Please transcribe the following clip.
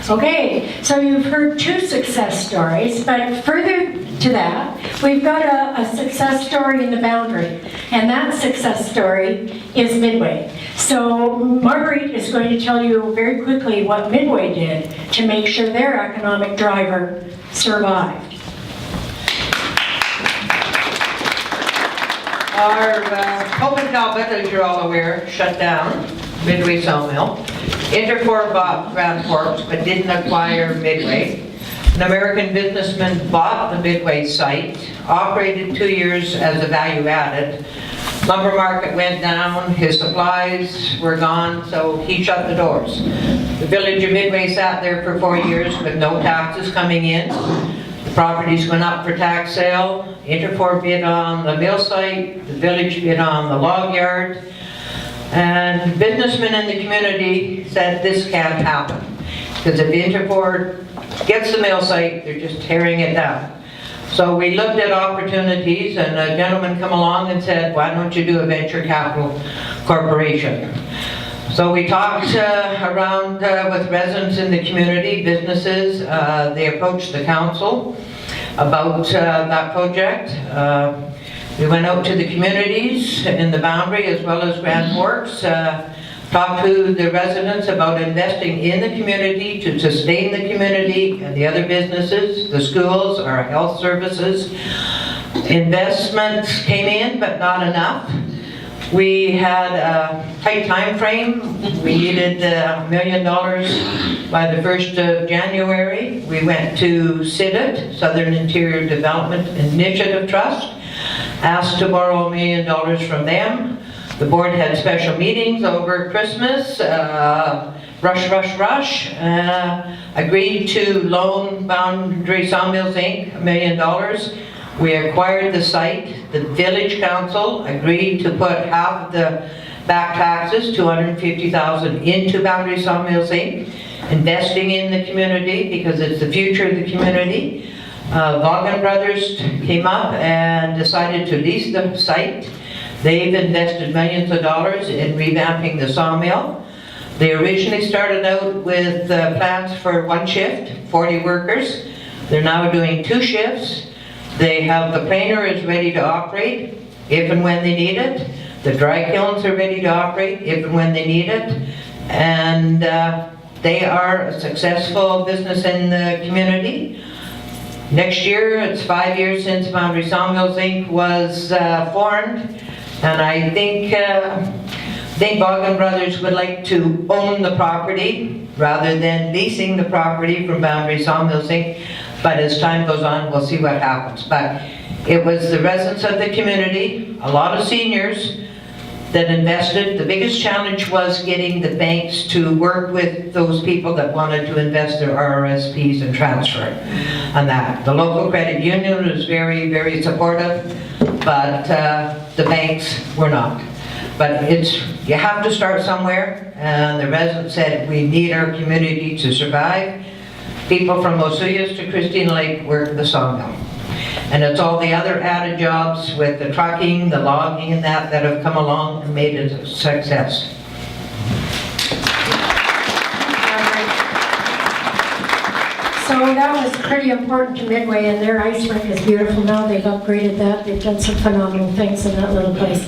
Okay, so you've heard two success stories, but further to that, we've got a success story in the Boundary, and that success story is Midway. So Marguerite is going to tell you very quickly what Midway did to make sure their economic driver survived. Our COVID Talbot, as you're all aware, shut down Midway Sawmill. Interfor bought Grand Forks but didn't acquire Midway. An American businessman bought the Midway site, operated 2 years as a value added. Lumber market went down, his supplies were gone, so he shut the doors. The village of Midway sat there for 4 years with no taxes coming in. The properties went up for tax sale. Interfor bid on the mill site, the village bid on the log yard. And businessmen in the community said this can't happen. Because if Interfor gets the mill site, they're just tearing it down. So we looked at opportunities, and a gentleman come along and said, why don't you do a venture capital corporation? So we talked around with residents in the community, businesses. They approached the council about that project. We went out to the communities in the Boundary as well as Grand Forks, talked to the residents about investing in the community to sustain the community and the other businesses, the schools, our health services. Investments came in, but not enough. We had a tight time frame. We needed $1 million by the 1st of January. We went to SIDIT, Southern Interior Development Initiative Trust, asked to borrow $1 million from them. The board had special meetings over Christmas, rush, agreed to loan Boundary Sawmills Inc. $1 million. We acquired the site. The village council agreed to put half of the back taxes, $250,000, into Boundary Sawmills Inc., investing in the community because it's the future of the community. Vaughan Brothers came up and decided to lease the site. They've invested millions of dollars in revamping the sawmill. They originally started out with plans for 1 shift, 40 workers. They're now doing 2 shifts. They have the planer is ready to operate if and when they need it. The dry kilns are ready to operate if and when they need it. And they are a successful business in the community. Next year, it's 5 years since Boundary Sawmills Inc. was formed. And I think Vaughan Brothers would like to own the property rather than leasing the property from Boundary Sawmills Inc. But as time goes on, we'll see what happens. But it was the residents of the community, a lot of seniors that invested. The biggest challenge was getting the banks to work with those people that wanted to invest their RRSPs and transfer on that. The local credit union was very, very supportive, but the banks were not. But you have to start somewhere, and the residents said we need our community to survive. People from Osuyas to Christina Lake work the sawmill. And it's all the other added jobs with the trucking, the logging and that have come along and made it a success. So that was pretty important to Midway, and their ice rink is beautiful now. They've upgraded that. They've done some phenomenal things in that little place.